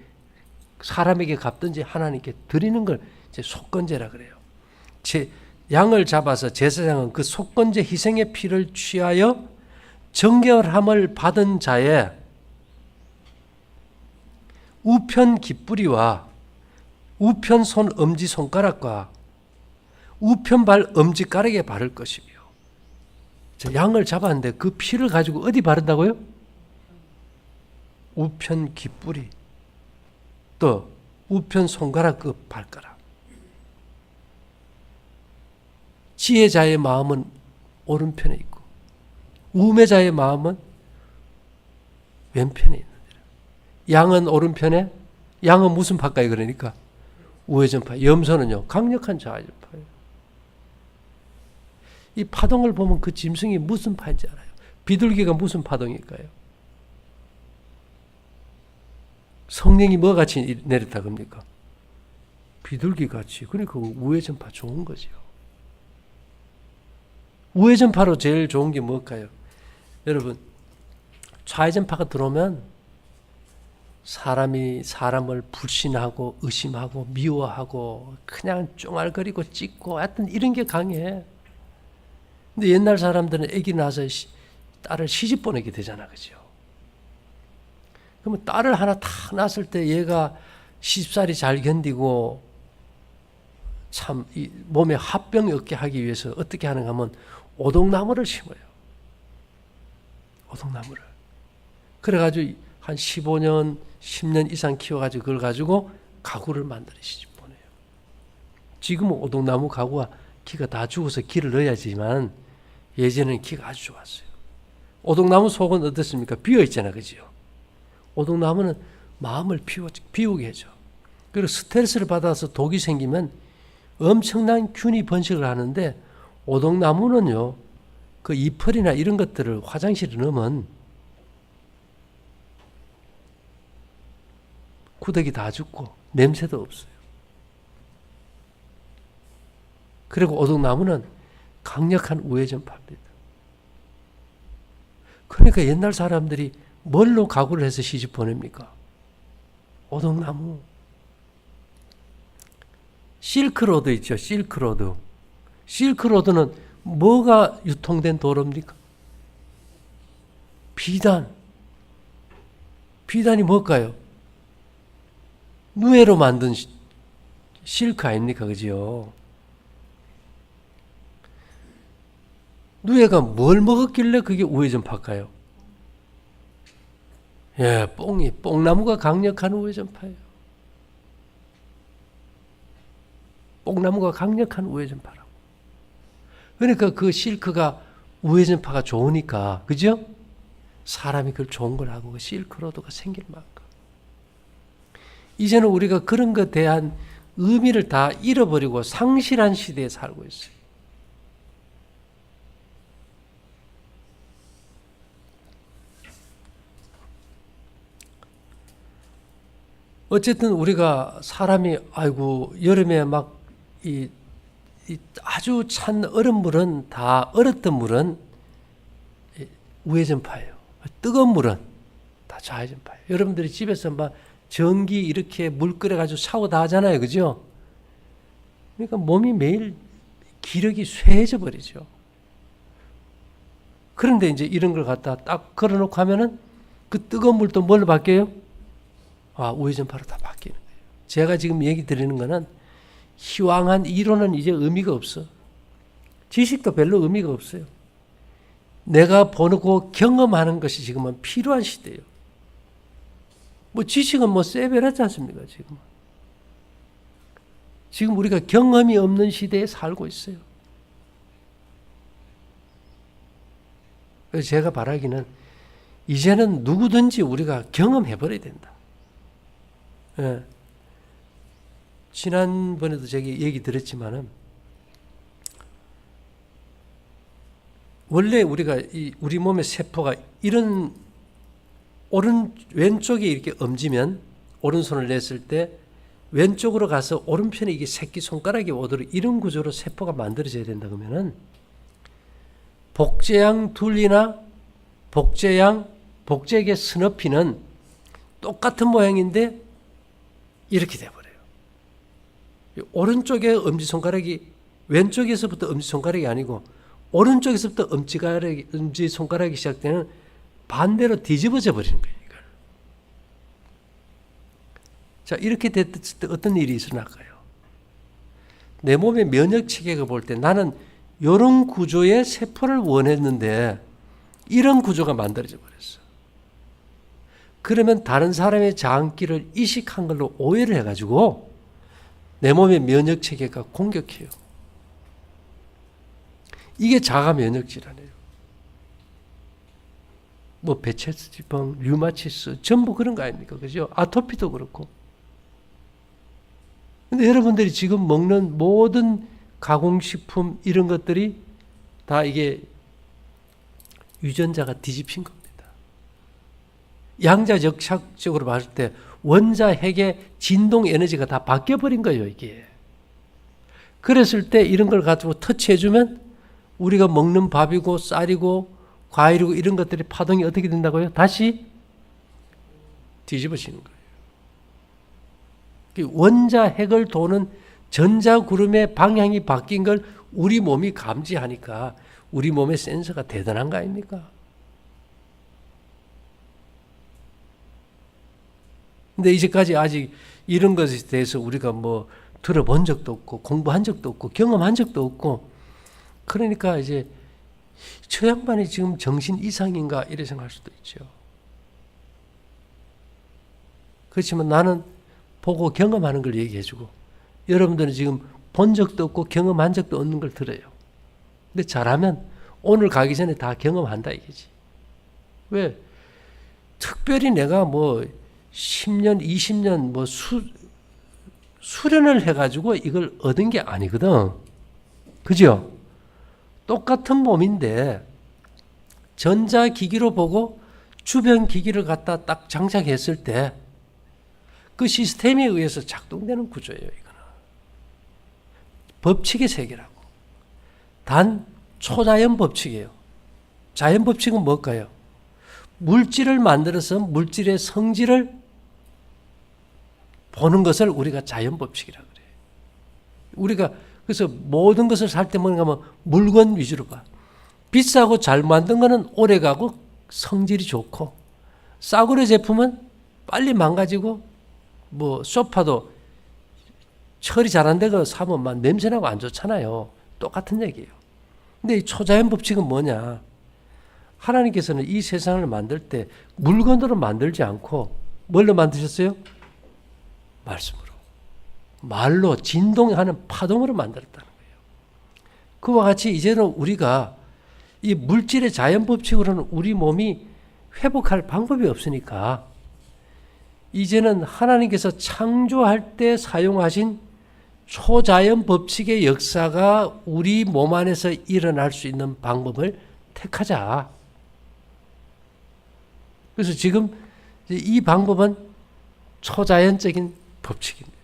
사람에게 갚든지 하나님께 드리는 걸 이제 속건제라 그래요. 양을 잡아서 제사장은 그 속건제 희생의 피를 취하여 정결함을 받은 자의 우편 깃뿌리와 우편 손 엄지 손가락과 우편 발 엄지가락에 바를 것이며, 양을 잡았는데 그 피를 가지고 어디 바른다고요? 우편 깃뿌리, 또 우편 손가락 그 발가락. 지혜자의 마음은 오른편에 있고 우매자의 마음은 왼편에 있느니라. 양은 오른편에, 양은 무슨 파가요? 그러니까 우회전파. 염소는요 강력한 좌회전파예요. 이 파동을 보면 그 짐승이 무슨 파인지 알아요. 비둘기가 무슨 파동일까요? 성령이 뭐 같이 내렸다 겁니까? 비둘기 같이. 그러니까 우회전파 좋은 거죠. 우회전파로 제일 좋은 게 뭘까요? 여러분, 좌회전파가 들어오면 사람이 사람을 불신하고 의심하고 미워하고 그냥 쫑알거리고 찢고 하여튼 이런 게 강해. 근데 옛날 사람들은 아기 낳아서 딸을 시집 보내게 되잖아, 그죠? 그러면 딸을 하나 탁 낳았을 때 얘가 시집살이 잘 견디고 참 이 몸에 합병이 없게 하기 위해서 어떻게 하는가 하면 오동나무를 심어요. 오동나무를. 그래가지고 한 15년, 10년 이상 키워가지고 그걸 가지고 가구를 만들어 시집 보내요. 지금은 오동나무 가구가 키가 다 죽어서 길을 넣어야지만 예전에는 키가 아주 좋았어요. 오동나무 속은 어떻습니까? 비어있잖아, 그죠? 오동나무는 마음을 비우게 해줘. 그리고 스트레스를 받아서 독이 생기면 엄청난 균이 번식을 하는데, 오동나무는요, 그 잎털이나 이런 것들을 화장실에 넣으면 구더기 다 죽고 냄새도 없어요. 그리고 오동나무는 강력한 우회전파입니다. 그러니까 옛날 사람들이 뭘로 가구를 해서 시집 보냅니까? 오동나무. 실크로드 있죠. 실크로드. 실크로드는 뭐가 유통된 도로입니까? 비단. 비단이 뭘까요? 누에로 만든 실크 아닙니까? 그죠? 누에가 뭘 먹었길래 그게 우회전파일까요? 예, 뽕나무가 강력한 우회전파예요. 뽕나무가 강력한 우회전파라고. 그러니까 그 실크가 우회전파가 좋으니까, 그죠? 사람이 그걸 좋은 걸 하고 그 실크로드가 생길 만큼. 이제는 우리가 그런 것에 대한 의미를 다 잃어버리고 상실한 시대에 살고 있어요. 어쨌든 우리가 사람이 아이고 여름에 막 이 아주 찬 얼음물은 다 얼었던 물은 우회전파예요. 뜨거운 물은 다 좌회전파예요. 여러분들이 집에서 막 전기 이렇게 물 끓여가지고 샤워 다 하잖아요, 그죠? 그러니까 몸이 매일 기력이 쇠해져 버리죠. 그런데 이제 이런 걸 갖다 딱 걸어놓고 하면은 그 뜨거운 물도 뭘로 바뀌어요? 우회전파로 다 바뀌는 거예요. 제가 지금 얘기 드리는 거는 희왕한 이론은 이제 의미가 없어. 지식도 별로 의미가 없어요. 내가 보고 경험하는 것이 지금은 필요한 시대예요. 뭐 지식은 뭐 세배하지 않습니까? 지금 우리가 경험이 없는 시대에 살고 있어요. 그래서 제가 바라기는 이제는 누구든지 우리가 경험해버려야 된다. 예. 지난번에도 제가 얘기 드렸지만은 원래 우리가 우리 몸의 세포가 이런 왼쪽에 이렇게 엄지면 오른손을 냈을 때 왼쪽으로 가서 오른편에 이게 새끼손가락이 오도록 이런 구조로 세포가 만들어져야 된다 그러면은 복제양 둘리나 복제액의 스너피는 똑같은 모양인데 이렇게 돼버려요. 오른쪽에 엄지손가락이 왼쪽에서부터 엄지손가락이 아니고 오른쪽에서부터 엄지손가락이 시작되는 반대로 뒤집어져 버리는 거예요. 이걸. 자, 이렇게 됐을 때 어떤 일이 일어날까요? 내 몸의 면역체계가 볼 때 나는 이런 구조의 세포를 원했는데 이런 구조가 만들어져 버렸어. 그러면 다른 사람의 장기를 이식한 걸로 오해를 해가지고 내 몸의 면역체계가 공격해요. 이게 자가 면역질환이에요. 뭐 베체스지병, 류마티스 전부 그런 거 아닙니까? 그죠? 아토피도 그렇고. 근데 여러분들이 지금 먹는 모든 가공식품 이런 것들이 다 이게 유전자가 뒤집힌 겁니다. 양자역학적으로 봤을 때 원자 핵의 진동 에너지가 다 바뀌어버린 거예요, 이게. 그랬을 때 이런 걸 가지고 터치해주면 우리가 먹는 밥이고 쌀이고 과일이고 이런 것들이 파동이 어떻게 된다고요? 다시 뒤집어지는 거예요. 원자 핵을 도는 전자구름의 방향이 바뀐 걸 우리 몸이 감지하니까 우리 몸의 센서가 대단한 거 아닙니까? 근데 이제까지 아직 이런 것에 대해서 우리가 뭐 들어본 적도 없고 공부한 적도 없고 경험한 적도 없고 그러니까 이제 저 양반이 지금 정신 이상인가 이래 생각할 수도 있죠. 그렇지만 나는 보고 경험하는 걸 얘기해주고 여러분들은 지금 본 적도 없고 경험한 적도 없는 걸 들어요. 근데 잘하면 오늘 가기 전에 다 경험한다 이거지. 왜? 특별히 내가 뭐 10년, 20년 뭐 수련을 해가지고 이걸 얻은 게 아니거든. 그죠? 똑같은 몸인데 전자기기로 보고 주변 기기를 갖다 딱 장착했을 때 그 시스템에 의해서 작동되는 구조예요. 이거는. 법칙의 세계라고. 단 초자연 법칙이에요. 자연 법칙은 뭘까요? 물질을 만들어서 물질의 성질을 보는 것을 우리가 자연 법칙이라고 그래요. 우리가 그래서 모든 것을 살 때 뭔가 하면 물건 위주로 봐. 비싸고 잘 만든 거는 오래가고 성질이 좋고 싸구려 제품은 빨리 망가지고 뭐 소파도 처리 잘 안 되고 사면 막 냄새나고 안 좋잖아요. 똑같은 얘기예요. 근데 이 초자연 법칙은 뭐냐? 하나님께서는 이 세상을 만들 때 물건으로 만들지 않고 뭘로 만드셨어요? 말씀으로. 말로 진동하는 파동으로 만들었다는 거예요. 그와 같이 이제는 우리가 이 물질의 자연 법칙으로는 우리 몸이 회복할 방법이 없으니까 이제는 하나님께서 창조할 때 사용하신 초자연 법칙의 역사가 우리 몸 안에서 일어날 수 있는 방법을 택하자. 그래서 지금 이 방법은 초자연적인 법칙입니다.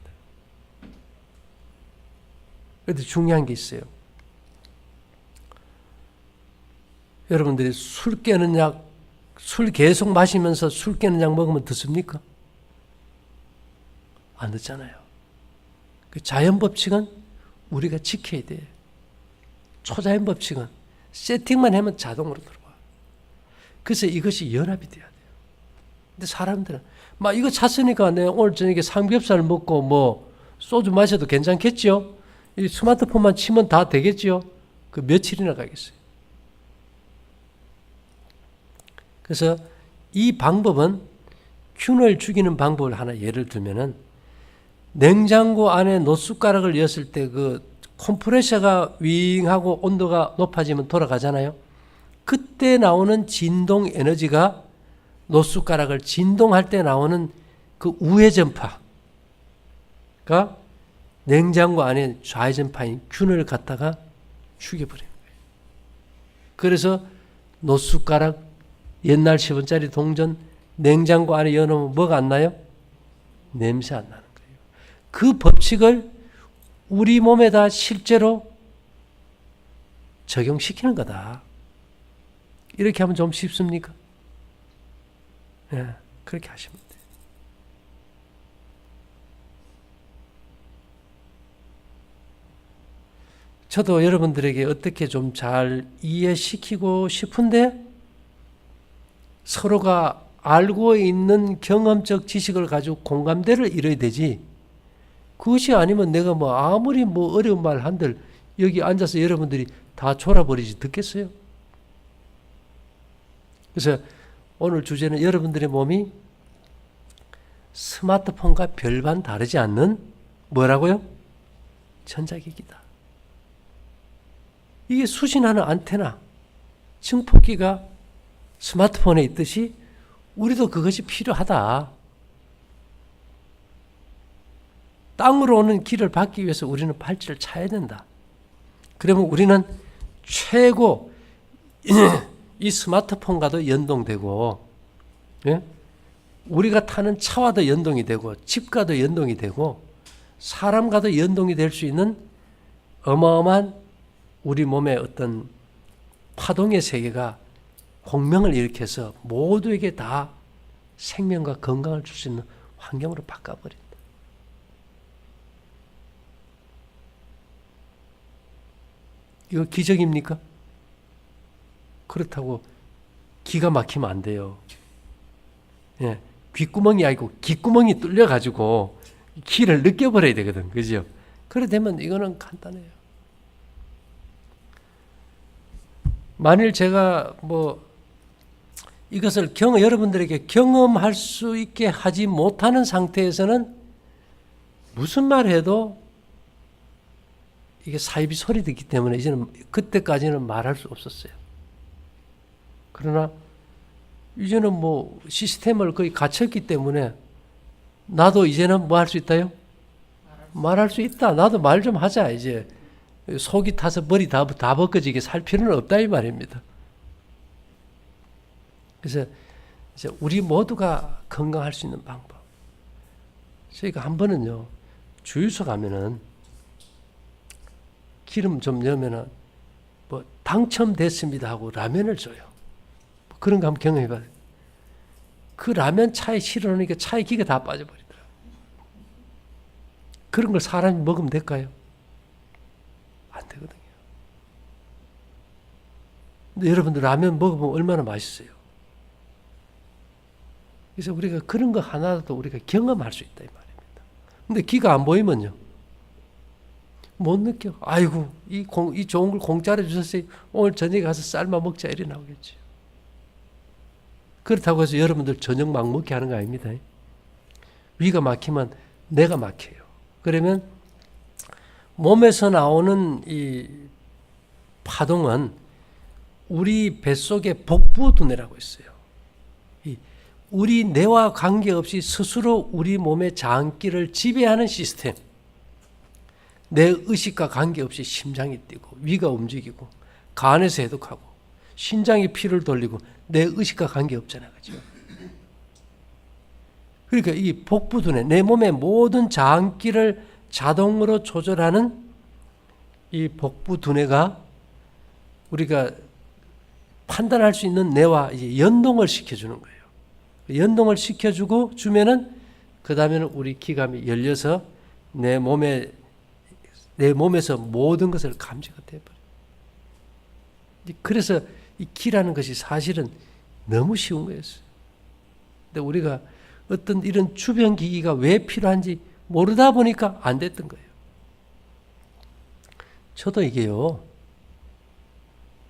그런데 중요한 게 있어요. 여러분들이 술 깨는 약, 술 계속 마시면서 술 깨는 약 먹으면 듣습니까? 안 듣잖아요. 그 자연 법칙은 우리가 지켜야 돼. 초자연 법칙은 세팅만 하면 자동으로 들어와. 그래서 이것이 연합이 돼야 돼요. 근데 사람들은 막 이거 찼으니까 내가 오늘 저녁에 삼겹살 먹고 뭐 소주 마셔도 괜찮겠죠? 이 스마트폰만 치면 다 되겠죠? 그 며칠이나 가겠어요. 그래서 이 방법은 균을 죽이는 방법을 하나 예를 들면은 냉장고 안에 노숟가락을 였을 때 그 컴프레셔가 윙하고 온도가 높아지면 돌아가잖아요. 그때 나오는 진동 에너지가 노숟가락을 진동할 때 나오는 그 우회전파가 냉장고 안에 좌회전파인 균을 갖다가 죽여버려요. 그래서 노숟가락, 옛날 10원짜리 동전 냉장고 안에 넣어놓으면 뭐가 안 나요? 냄새 안 나는 거예요. 그 법칙을 우리 몸에다 실제로 적용시키는 거다. 이렇게 하면 좀 쉽습니까? 예, 그렇게 하시면 돼요. 저도 여러분들에게 어떻게 좀 잘 이해시키고 싶은데 서로가 알고 있는 경험적 지식을 가지고 공감대를 이뤄야 되지. 그것이 아니면 내가 뭐 아무리 뭐 어려운 말 한들 여기 앉아서 여러분들이 다 졸아버리지 듣겠어요? 그래서 오늘 주제는 여러분들의 몸이 스마트폰과 별반 다르지 않는 뭐라고요? 전자기기다. 이게 수신하는 안테나, 증폭기가 스마트폰에 있듯이 우리도 그것이 필요하다. 땅으로 오는 길을 받기 위해서 우리는 발길을 차야 된다. 그러면 우리는 최고 이 스마트폰과도 연동되고, 예? 우리가 타는 차와도 연동이 되고 집과도 연동이 되고 사람과도 연동이 될 수 있는 어마어마한 우리 몸의 어떤 파동의 세계가 공명을 일으켜서 모두에게 다 생명과 건강을 줄 수 있는 환경으로 바꿔버린다. 이거 기적입니까? 그렇다고 기가 막히면 안 돼요. 예, 귓구멍이 아니고 귓구멍이 뚫려가지고 기를 느껴버려야 되거든. 그죠? 그래 되면 이거는 간단해요. 만일 제가 뭐 이것을 여러분들에게 경험할 수 있게 하지 못하는 상태에서는 무슨 말 해도 이게 사이비 소리 듣기 때문에 이제는 그때까지는 말할 수 없었어요. 그러나 이제는 뭐 시스템을 거의 갖췄기 때문에 나도 이제는 뭐 할 수 있다요? 말할 수 있다. 나도 말 좀 하자. 이제 속이 타서 머리 다 벗겨지게 살 필요는 없다 이 말입니다. 그래서 이제 우리 모두가 건강할 수 있는 방법. 저희가 한 번은요 주유소 가면은 기름 좀 넣으면은 뭐 당첨됐습니다 하고 라면을 줘요. 그런 거 한번 경험해봐요. 그 라면 차에 실어놓으니까 차에 기가 다 빠져버리더라고요. 그런 걸 사람이 먹으면 될까요? 안 되거든요. 근데 여러분들 라면 먹어보면 얼마나 맛있어요. 그래서 우리가 그런 거 하나라도 우리가 경험할 수 있다 이 말입니다. 근데 기가 안 보이면요 못 느껴. 아이고 이 좋은 걸 공짜로 주셨어요. 오늘 저녁에 가서 삶아 먹자 이래 나오겠죠. 그렇다고 해서 여러분들 저녁 막 먹게 하는 거 아닙니다. 위가 막히면 내가 막혀요. 그러면 몸에서 나오는 이 파동은 우리 뱃속에 복부두뇌라고 있어요. 우리 뇌와 관계없이 스스로 우리 몸의 장기를 지배하는 시스템. 내 의식과 관계없이 심장이 뛰고 위가 움직이고 간에서 해독하고 신장이 피를 돌리고 내 의식과 관계없잖아요. 그렇죠? 그러니까 이 복부두뇌, 내 몸의 모든 장기를 자동으로 조절하는 이 복부두뇌가 우리가 판단할 수 있는 뇌와 이제 연동을 시켜주는 거예요. 연동을 시켜주고 주면은 그 다음에는 우리 기감이 열려서 내 몸에서 모든 것을 감지가 돼버려요. 그래서 이 기라는 것이 사실은 너무 쉬운 거였어요. 근데 우리가 어떤 이런 주변 기기가 왜 필요한지 모르다 보니까 안 됐던 거예요. 저도 이게요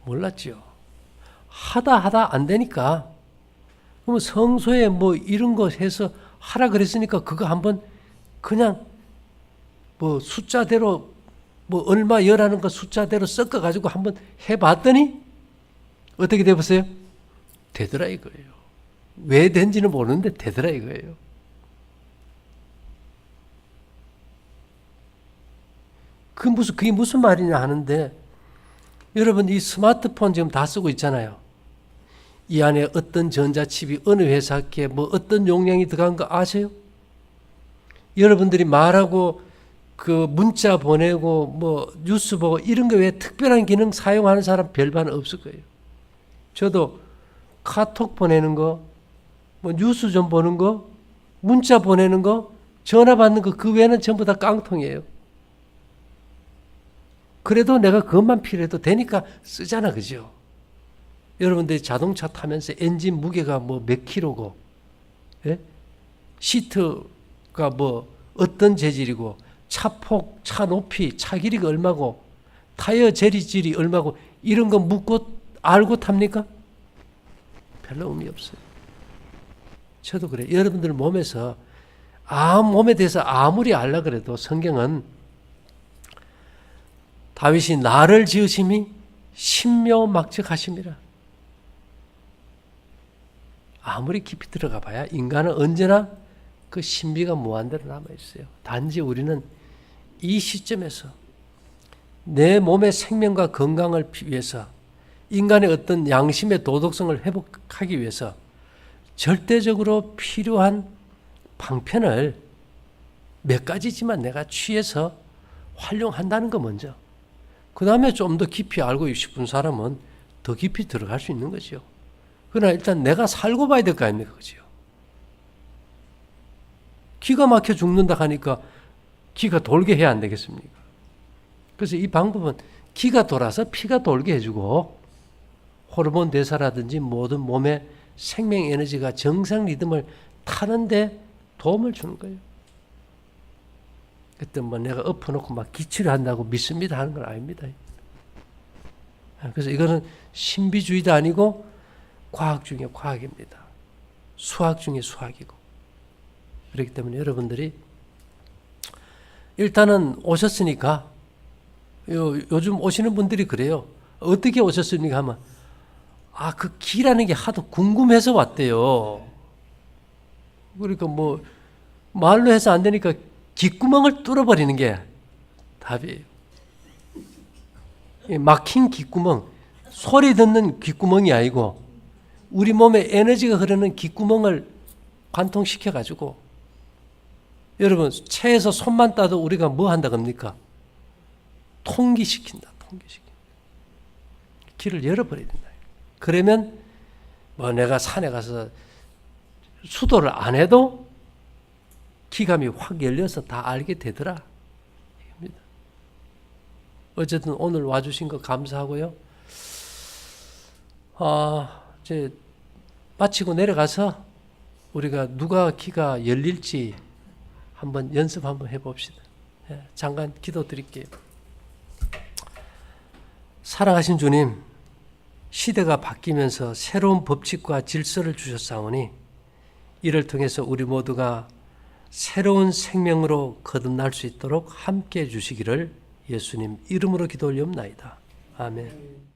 몰랐죠. 하다 안 되니까 그러면 성소에 뭐 이런 거 해서 하라 그랬으니까 그거 한번 그냥 뭐 숫자대로 뭐 얼마 열하는 거 숫자대로 섞어 가지고 한번 해봤더니 어떻게 돼 보세요? 되더라 이거예요. 왜 된지는 모르는데 되더라 이거예요. 그게 무슨 말이냐 하는데 여러분 이 스마트폰 지금 다 쓰고 있잖아요. 이 안에 어떤 전자칩이 어느 회사께 뭐 어떤 용량이 들어간 거 아세요? 여러분들이 말하고 그 문자 보내고 뭐 뉴스 보고 이런 거 외에 특별한 기능 사용하는 사람 별반 없을 거예요. 저도 카톡 보내는 거, 뭐 뉴스 좀 보는 거, 문자 보내는 거, 전화 받는 거 그 외에는 전부 다 깡통이에요. 그래도 내가 그것만 필요해도 되니까 쓰잖아, 그죠? 여러분들이 자동차 타면서 엔진 무게가 뭐 몇 킬로고, 예? 시트가 뭐 어떤 재질이고, 차폭, 차 높이, 차 길이가 얼마고, 타이어 재질이 얼마고, 이런 거 묻고 알고 탑니까? 별로 의미 없어요. 저도 그래요. 여러분들 몸에서 몸에 대해서 아무리 알라 그래도 성경은 다윗이 나를 지으심이 신묘막측하심이라. 아무리 깊이 들어가 봐야 인간은 언제나 그 신비가 무한대로 남아있어요. 단지 우리는 이 시점에서 내 몸의 생명과 건강을 위해서 인간의 어떤 양심의 도덕성을 회복하기 위해서 절대적으로 필요한 방편을 몇 가지지만 내가 취해서 활용한다는 거 먼저. 그 다음에 좀 더 깊이 알고 싶은 사람은 더 깊이 들어갈 수 있는 거죠. 그러나 일단 내가 살고 봐야 될 거 아닙니까? 그죠? 기가 막혀 죽는다 하니까 기가 돌게 해야 안 되겠습니까? 그래서 이 방법은 기가 돌아서 피가 돌게 해주고 호르몬 대사라든지 모든 몸의 생명 에너지가 정상 리듬을 타는데 도움을 주는 거예요. 그때 뭐 내가 엎어놓고 막 기치를 한다고 믿습니다 하는 건 아닙니다. 그래서 이거는 신비주의도 아니고 과학 중에 과학입니다. 수학 중에 수학이고. 그렇기 때문에 여러분들이 일단은 오셨으니까 요즘 오시는 분들이 그래요. 어떻게 오셨습니까 하면 그 기라는 게 하도 궁금해서 왔대요. 그러니까 뭐 말로 해서 안 되니까 귓구멍을 뚫어버리는 게 답이에요. 막힌 귓구멍, 소리 듣는 귓구멍이 아니고 우리 몸에 에너지가 흐르는 귓구멍을 관통시켜가지고 여러분 체에서 손만 따도 우리가 뭐 한다 겁니까? 통기시킨다. 길을 열어버려야 된다. 그러면 뭐 내가 산에 가서 수도를 안 해도 기감이 확 열려서 다 알게 되더라. 이겁니다. 어쨌든 오늘 와주신 거 감사하고요. 이제 마치고 내려가서 우리가 누가 기가 열릴지 한번 연습 한번 해봅시다. 잠깐 기도 드릴게요. 사랑하신 주님, 시대가 바뀌면서 새로운 법칙과 질서를 주셨사오니 이를 통해서 우리 모두가 새로운 생명으로 거듭날 수 있도록 함께해 주시기를 예수님 이름으로 기도 올리옵나이다. 아멘.